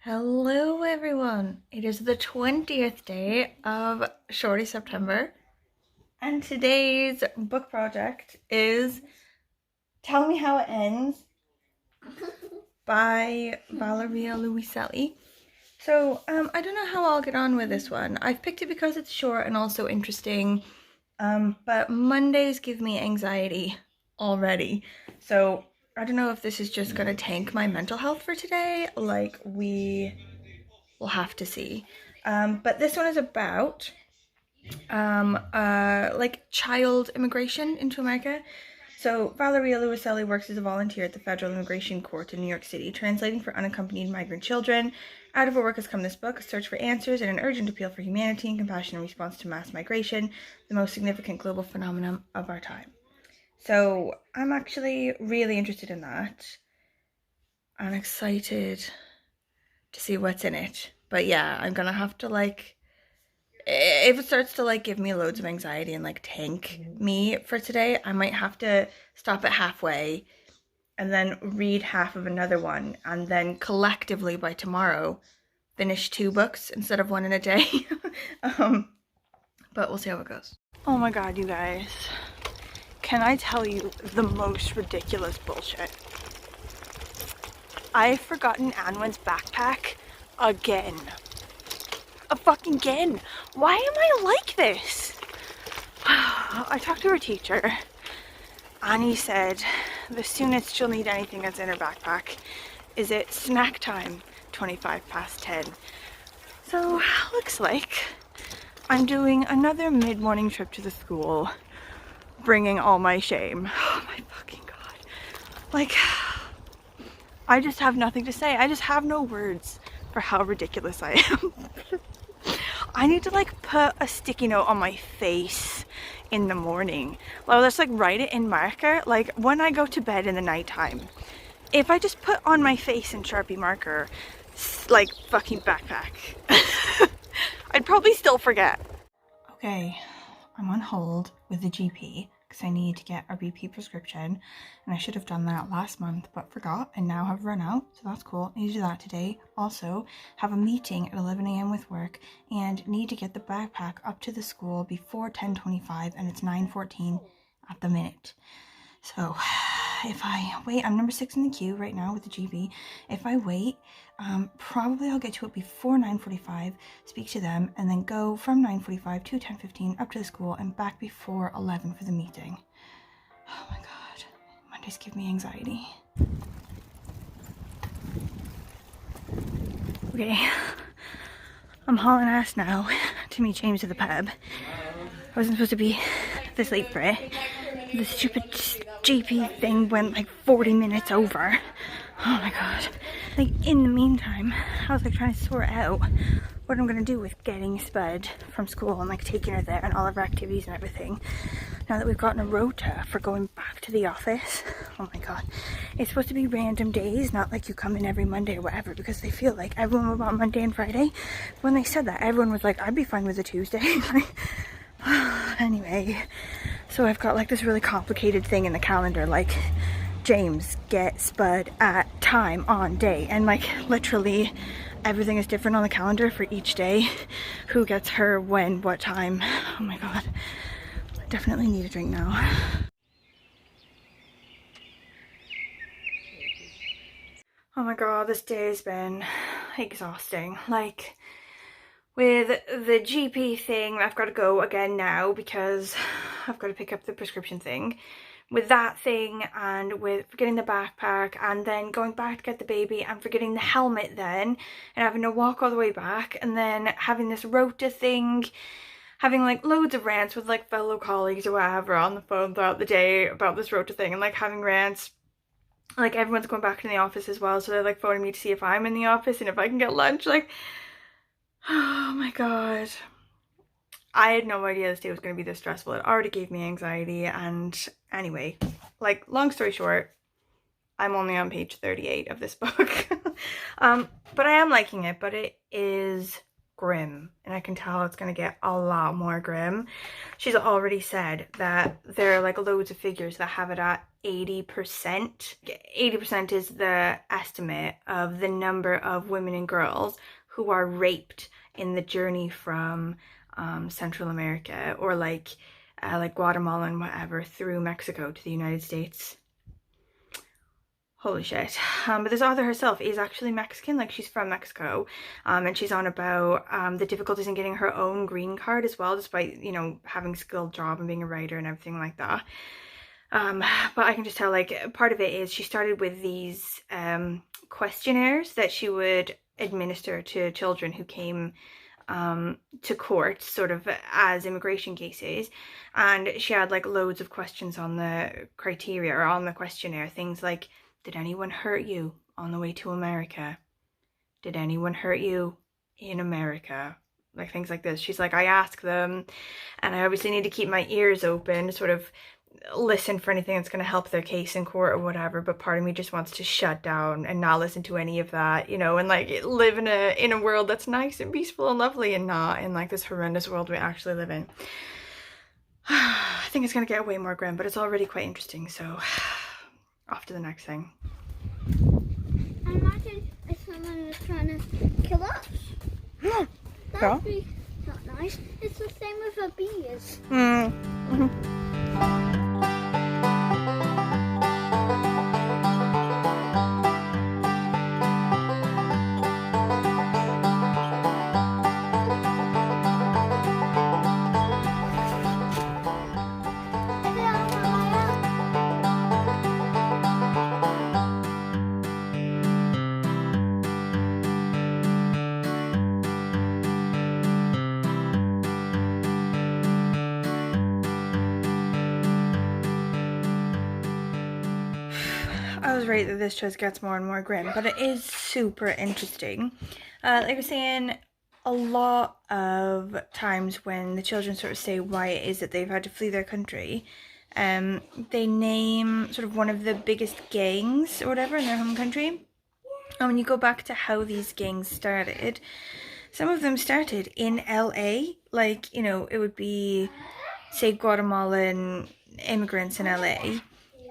Hello everyone! It is the 20th day of Shorty September, and today's book project is Tell Me How It Ends by Valeria Luiselli. So, I don't know how I'll get on with this one. I've picked it because it's short and also interesting, but Mondays give me anxiety already. So, I don't know if this is just gonna tank my mental health for today. We'll have to see. But this one is about child immigration into America. So Valeria Luiselli works as a volunteer at the Federal Immigration Court in New York City, translating for unaccompanied migrant children. Out of her work has come this book, a search for answers and an urgent appeal for humanity and compassion in response to mass migration, the most significant global phenomenon of our time. So I'm actually really interested in that. I'm excited to see what's in it. But yeah, I'm gonna have to if it starts to give me loads of anxiety and tank me for today, I might have to stop it halfway and then read half of another one, and then collectively by tomorrow finish 2 books instead of 1 in a day. But we'll see how it goes. Oh my god, you guys. Can I tell you the most ridiculous bullshit? I've forgotten Anwen's backpack again. Again. Why am I like this? I talked to her teacher. Annie said the soonest she'll need anything that's in her backpack is at snack time, 10:25. So looks like I'm doing another mid-morning trip to the school, bringing all my shame. Oh my fucking god. I just have nothing to say. I just have no words for how ridiculous I am. I need to put a sticky note on my face in the morning. Well, let's write it in marker, when I go to bed in the nighttime. If I just put on my face in Sharpie marker, fucking backpack, I'd probably still forget. Okay, I'm on hold with the GP because I need to get a repeat prescription, and I should have done that last month but forgot and now have run out, so that's cool. I need to do that today. Also have a meeting at 11 a.m. with work and need to get the backpack up to the school before 10:25, and it's 9:14 at the minute. So if I wait, I'm number 6 in the queue right now with the GB. If I wait, probably I'll get to it before 9:45, speak to them, and then go from 9:45 to 10:15 up to the school and back before 11 for the meeting. Oh my god, Mondays give me anxiety. Okay, I'm hauling ass now to meet James at the pub. I wasn't supposed to be this late for it. The stupid GP thing went 40 minutes over. Oh my god. In the meantime, I was trying to sort out what I'm gonna do with getting Spud from school and taking her there and all of her activities and everything. Now that we've gotten a rota for going back to the office. Oh my god. It's supposed to be random days, not you come in every Monday or whatever, because they feel everyone would want Monday and Friday. When they said that, everyone was I'd be fine with a Tuesday. Anyway, so I've got this really complicated thing in the calendar, James, get Spud at time on day, and literally everything is different on the calendar for each day. Who gets her when, what time. Oh my god, definitely need a drink now. Oh my god, this day has been exhausting. With the GP thing, I've got to go again now because I've got to pick up the prescription thing. With that thing, and with forgetting the backpack, and then going back to get the baby and forgetting the helmet then, and having to walk all the way back, and then having this rota thing, having loads of rants with fellow colleagues or whatever on the phone throughout the day about this rota thing, and having rants. Everyone's going back in the office as well, so they're phoning me to see if I'm in the office and if I can get lunch. Oh my god. I had no idea this day was going to be this stressful. It already gave me anxiety, and anyway, long story short, I'm only on page 38 of this book. But I am liking it, but it is grim, and I can tell it's going to get a lot more grim. She's already said that there are like loads of figures that have it at 80%. 80% is the estimate of the number of women and girls who are raped in the journey from Central America, or like Guatemala and whatever, through Mexico to the United States. Holy shit. But this author herself is actually Mexican, like she's from Mexico, and she's on about the difficulties in getting her own green card as well, despite, you know, having a skilled job and being a writer and everything like that. But I can just tell, like, part of it is she started with these questionnaires that she would administer to children who came to court sort of as immigration cases, and she had like loads of questions on the criteria or on the questionnaire, things like, did anyone hurt you on the way to America? Did anyone hurt you in America? Like things like this. She's like, I ask them, and I obviously need to keep my ears open to sort of listen for anything that's going to help their case in court or whatever, but part of me just wants to shut down and not listen to any of that, you know, and like live in a world that's nice and peaceful and lovely, and not in like this horrendous world we actually live in. I think it's going to get way more grim, but it's already quite interesting, so off to the next thing. Imagine if someone was trying to kill us. That'd be not nice. It's the same with the bees. I was right that this just gets more and more grim, but it is super interesting. Like I was saying, a lot of times when the children sort of say why it is that they've had to flee their country, they name sort of one of the biggest gangs or whatever in their home country. And when you go back to how these gangs started, some of them started in LA. Like, you know, it would be, say, Guatemalan immigrants in LA.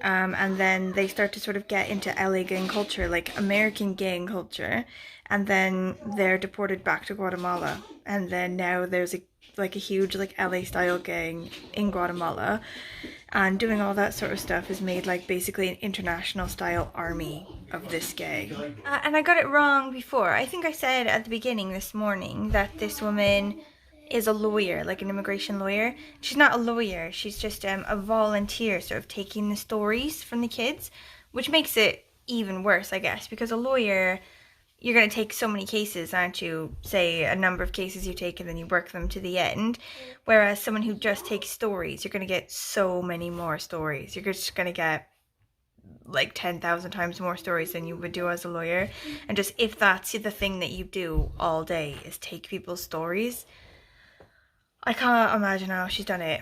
And then they start to sort of get into LA gang culture, like American gang culture, and then they're deported back to Guatemala, and then now there's a huge like LA style gang in Guatemala, and doing all that sort of stuff has made like basically an international style army of this gang. And I got it wrong before. I think I said at the beginning this morning that this woman is a lawyer, like an immigration lawyer. She's not a lawyer, she's just a volunteer sort of taking the stories from the kids, which makes it even worse, I guess, because a lawyer, you're going to take so many cases, aren't you? Say a number of cases you take and then you work them to the end, whereas someone who just takes stories, you're going to get so many more stories. You're just going to get like 10,000 times more stories than you would do as a lawyer. And just if that's the thing that you do all day is take people's stories, I can't imagine how she's done it.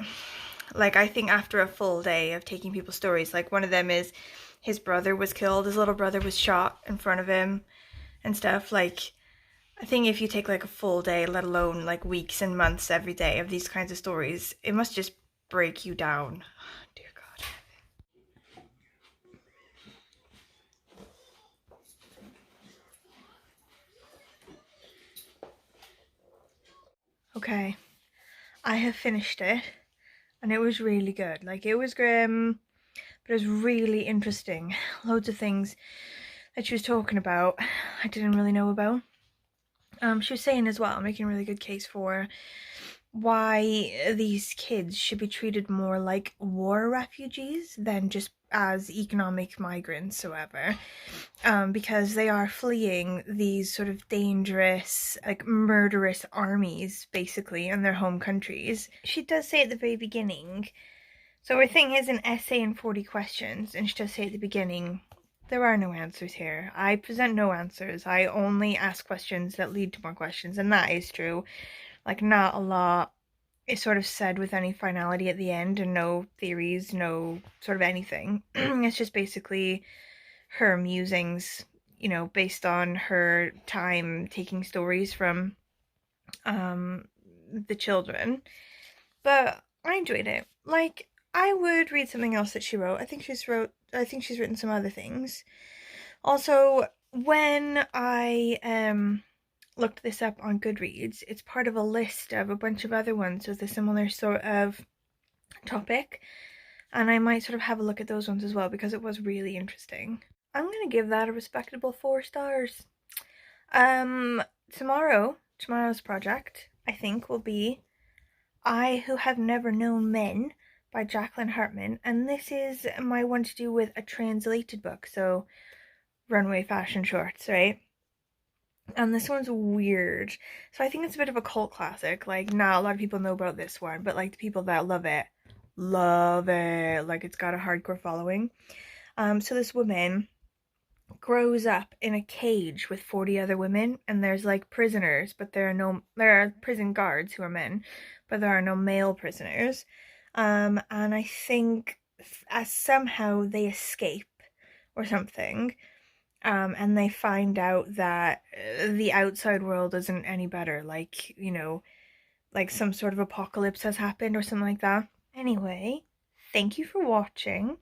Like, I think after a full day of taking people's stories, like one of them is his brother was killed, his little brother was shot in front of him and stuff. Like, I think if you take like a full day, let alone like weeks and months every day of these kinds of stories, it must just break you down. Dear God. Okay. I have finished it, and it was really good. Like, it was grim, but it was really interesting. Loads of things that she was talking about I didn't really know about. She was saying as well, making a really good case for why these kids should be treated more like war refugees than just as economic migrants or whatever, because they are fleeing these sort of dangerous, like murderous armies basically in their home countries. She does say at the very beginning, so her thing is an essay and 40 questions, and she does say at the beginning, there are no answers here. I present no answers. I only ask questions that lead to more questions, and that is true. Like, not a lot is sort of said with any finality at the end, and no theories, no sort of anything. It's just basically her musings, you know, based on her time taking stories from the children, but I enjoyed it. Like, I would read something else that she wrote. I think she's written some other things. Also, when I looked this up on Goodreads, it's part of a list of a bunch of other ones with a similar sort of topic, and I might sort of have a look at those ones as well because it was really interesting. I'm gonna give that a respectable 4 stars. Tomorrow's project, I think, will be I Who Have Never Known Men by Jacqueline Hartman, and this is my one to do with a translated book, so runway fashion shorts, right? And this one's weird. So I think it's a bit of a cult classic. Like, not a lot of people know about this one, but like the people that love it, love it. Like, it's got a hardcore following. So this woman grows up in a cage with 40 other women, and there's like prisoners, but there are prison guards who are men, but there are no male prisoners. And I think as somehow they escape or something. And they find out that the outside world isn't any better, like, like some sort of apocalypse has happened or something like that. Anyway, thank you for watching.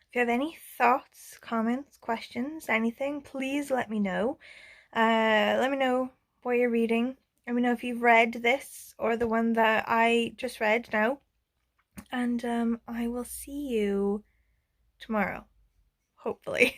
If you have any thoughts, comments, questions, anything, please let me know. Let me know what you're reading. Let me know if you've read this or the one that I just read now. And I will see you tomorrow, hopefully.